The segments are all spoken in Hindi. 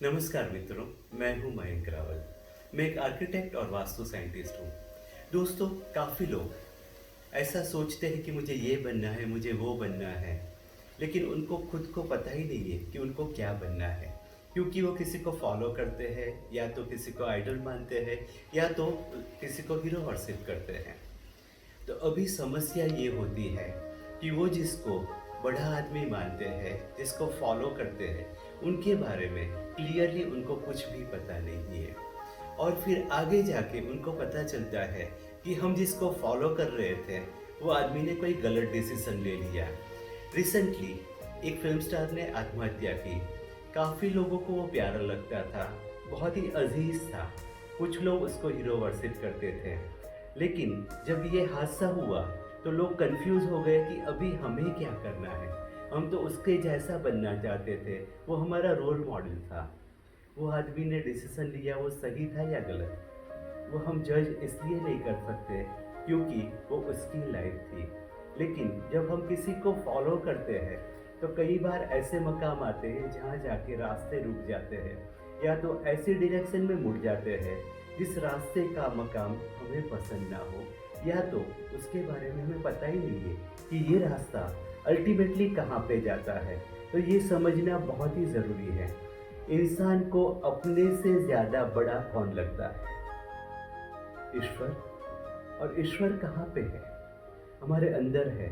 नमस्कार मित्रों, मैं हूं मयंक रावल। मैं एक आर्किटेक्ट और वास्तु साइंटिस्ट हूं। दोस्तों, काफ़ी लोग ऐसा सोचते हैं कि मुझे ये बनना है, मुझे वो बनना है, लेकिन उनको खुद को पता ही नहीं है कि उनको क्या बनना है। क्योंकि वो किसी को फॉलो करते हैं, या तो किसी को आइडल मानते हैं, या तो किसी को हीरो वर्शिप करते हैं। तो अभी समस्या ये होती है कि वो जिसको बड़ा आदमी मानते हैं, जिसको फॉलो करते हैं, उनके बारे में क्लियरली उनको कुछ भी पता नहीं है। और फिर आगे जाके उनको पता चलता है कि हम जिसको फॉलो कर रहे थे, वो आदमी ने कोई गलत डिसीजन ले लिया। रिसेंटली एक फिल्म स्टार ने आत्महत्या की। काफ़ी लोगों को वो प्यारा लगता था, बहुत ही अजीज था। कुछ लोग उसको हीरो वर्शिप करते थे। लेकिन जब ये हादसा हुआ तो लोग कंफ्यूज हो गए कि अभी हमें क्या करना है। हम तो उसके जैसा बनना चाहते थे, वो हमारा रोल मॉडल था। वो आदमी ने डिसीजन लिया, वो सही था या गलत, वो हम जज इसलिए नहीं कर सकते क्योंकि वो उसकी लाइफ थी। लेकिन जब हम किसी को फॉलो करते हैं तो कई बार ऐसे मकाम आते हैं जहाँ जाके रास्ते रुक जाते हैं, या तो ऐसी डायरेक्शन में मुड़ जाते हैं जिस रास्ते का मकाम हमें पसंद ना हो, या तो उसके बारे में हमें पता ही नहीं है कि ये रास्ता अल्टीमेटली कहाँ पे जाता है। तो ये समझना बहुत ही ज़रूरी है। इंसान को अपने से ज़्यादा बड़ा कौन लगता है? ईश्वर। और ईश्वर कहाँ पे है? हमारे अंदर है,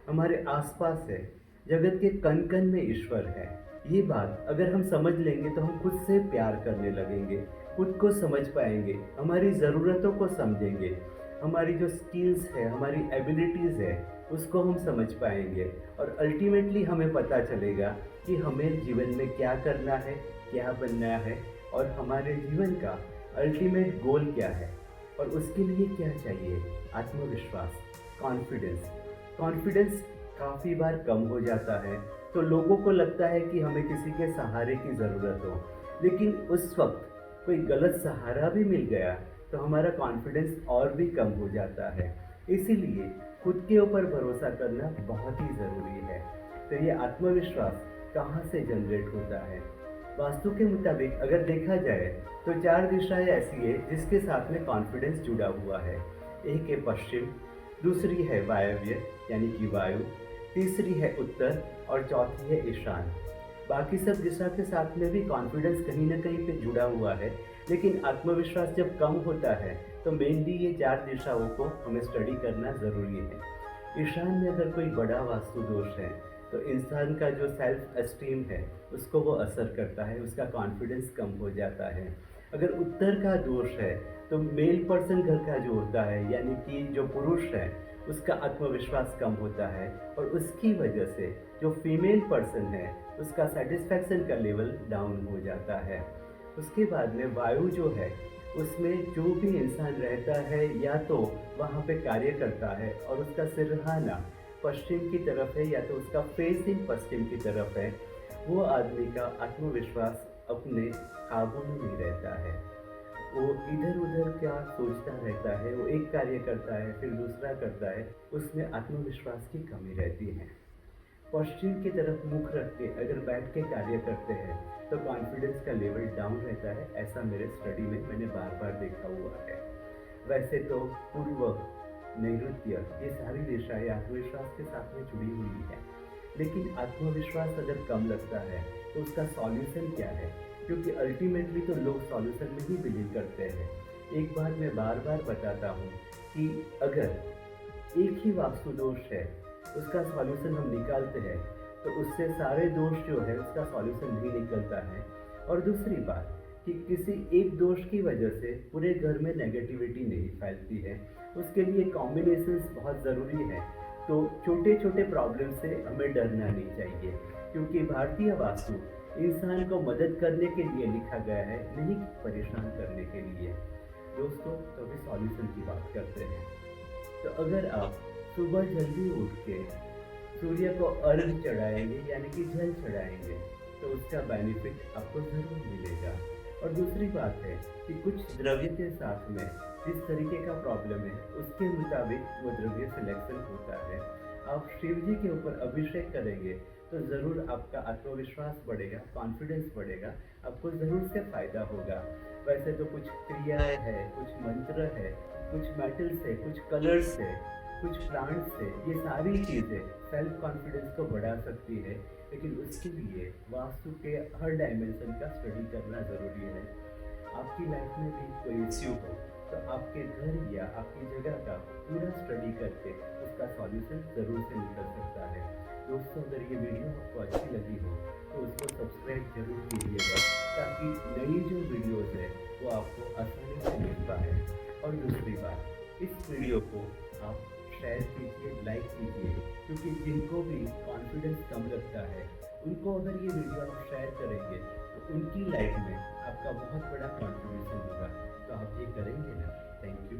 हमारे आसपास है। जगत के कण कण में ईश्वर है। ये बात अगर हम समझ लेंगे तो हम खुद से प्यार करने लगेंगे, खुद को समझ पाएंगे, हमारी ज़रूरतों को समझेंगे, हमारी जो स्किल्स है, हमारी एबिलिटीज़ है, उसको हम समझ पाएंगे। और अल्टीमेटली हमें पता चलेगा कि हमें जीवन में क्या करना है, क्या बनना है, और हमारे जीवन का अल्टीमेट गोल क्या है, और उसके लिए क्या चाहिए। आत्मविश्वास, कॉन्फिडेंस। कॉन्फिडेंस काफ़ी बार कम हो जाता है तो लोगों को लगता है कि हमें किसी के सहारे की ज़रूरत हो, लेकिन उस वक्त कोई गलत सहारा भी मिल गया तो हमारा कॉन्फिडेंस और भी कम हो जाता है। इसीलिए खुद के ऊपर भरोसा करना बहुत ही ज़रूरी है। तो ये आत्मविश्वास कहाँ से जनरेट होता है? वास्तु के मुताबिक अगर देखा जाए तो 4 दिशाएं ऐसी है जिसके साथ में कॉन्फिडेंस जुड़ा हुआ है। एक है पश्चिम, दूसरी है वायव्य यानी कि वायु, तीसरी है उत्तर, और चौथी है ईशान। बाकी सब दिशा के साथ में भी कॉन्फिडेंस कहीं ना कहीं पे जुड़ा हुआ है, लेकिन आत्मविश्वास जब कम होता है तो मेनली ये 4 दिशाओं को हमें स्टडी करना ज़रूरी है। ईशान में अगर कोई बड़ा वास्तु दोष है तो इंसान का जो सेल्फ एस्टीम है उसको वो असर करता है, उसका कॉन्फिडेंस कम हो जाता है। अगर उत्तर का दोष है तो मेल पर्सन घर का जो होता है, यानी कि जो पुरुष है, उसका आत्मविश्वास कम होता है, और उसकी वजह से जो फीमेल पर्सन है उसका सेटिस्फैक्शन का लेवल डाउन हो जाता है। उसके बाद में वायु जो है, उसमें जो भी इंसान रहता है या तो वहाँ पे कार्य करता है और उसका सिरहाना पश्चिम की तरफ है या तो उसका फेसिंग पश्चिम की तरफ है, वो आदमी का आत्मविश्वास अपने काबू में नहीं रहता है। वो इधर उधर क्या सोचता रहता है, वो एक कार्य करता है फिर दूसरा करता है, उसमें आत्मविश्वास की कमी रहती है। पश्चिम की तरफ मुख रख के अगर बैठ के कार्य करते हैं तो कॉन्फिडेंस का लेवल डाउन रहता है। ऐसा मेरे स्टडी में मैंने बार बार देखा हुआ है। वैसे तो पूर्व, नैऋत्य, ये सारी दिशाएं आत्मविश्वास के साथ में जुड़ी हुई है, लेकिन आत्मविश्वास अगर कम लगता है तो उसका सॉल्यूशन क्या है? क्योंकि अल्टीमेटली तो लोग सॉल्यूशन में ही बिलीव करते हैं। एक बात मैं बार बार बताता हूँ कि अगर एक ही वास्तु दोष है, उसका सॉल्यूशन हम निकालते हैं तो उससे सारे दोष जो है उसका सॉल्यूशन नहीं निकलता है। और दूसरी बात कि किसी एक दोष की वजह से पूरे घर में नेगेटिविटी नहीं फैलती है, उसके लिए कॉम्बिनेशंस बहुत ज़रूरी है। तो छोटे छोटे प्रॉब्लम से हमें डरना नहीं चाहिए, क्योंकि भारतीय वास्तु इंसान को मदद करने के लिए लिखा गया है, नहीं परेशान करने के लिए। दोस्तों, तो अभी सॉल्यूशन की बात करते हैं। तो अगर आप सुबह जल्दी उठ के सूर्य को अर्घ चढ़ाएंगे यानी कि जल चढ़ाएंगे तो उसका बेनिफिट आपको ज़रूर मिलेगा। और दूसरी बात है कि कुछ द्रव्य के साथ में जिस तरीके का प्रॉब्लम है उसके मुताबिक वो द्रव्य सिलेक्शन होता है। आप शिव जी के ऊपर अभिषेक करेंगे तो ज़रूर आपका आत्मविश्वास बढ़ेगा, कॉन्फिडेंस बढ़ेगा, आपको ज़रूर से फ़ायदा होगा। वैसे तो कुछ क्रियाएँ हैं, कुछ मंत्र है, कुछ मेटल्स है, कुछ कलर्स है, कुछ प्लांट्स है, ये सारी चीज़ें सेल्फ कॉन्फिडेंस को बढ़ा सकती है, लेकिन उसके लिए वास्तु के हर डायमेंशन का स्टडी करना ज़रूरी है। आपकी लाइफ में भी कोई इश्यू हो, तो आपके घर या आपकी जगह का पूरा स्टडी करके उसका सॉल्यूशन ज़रूर से निकल सकता है। दोस्तों, अगर ये वीडियो आपको अच्छी लगी हो, तो उसको सब्सक्राइब ज़रूर कीजिएगा, ताकि नई जो वीडियोज़ है, वो आपको आसानी से मिल पाए। और दूसरी बात, इस वीडियो को आप शेयर कीजिए, लाइक कीजिए, क्योंकि जिनको भी कॉन्फिडेंस कम लगता है, उनको अगर ये वीडियो आप शेयर करेंगे, तो उनकी लाइफ में आपका बहुत बड़ा कंट्रीब्यूशन होगा। तो आप ये करेंगे ना? Thank you.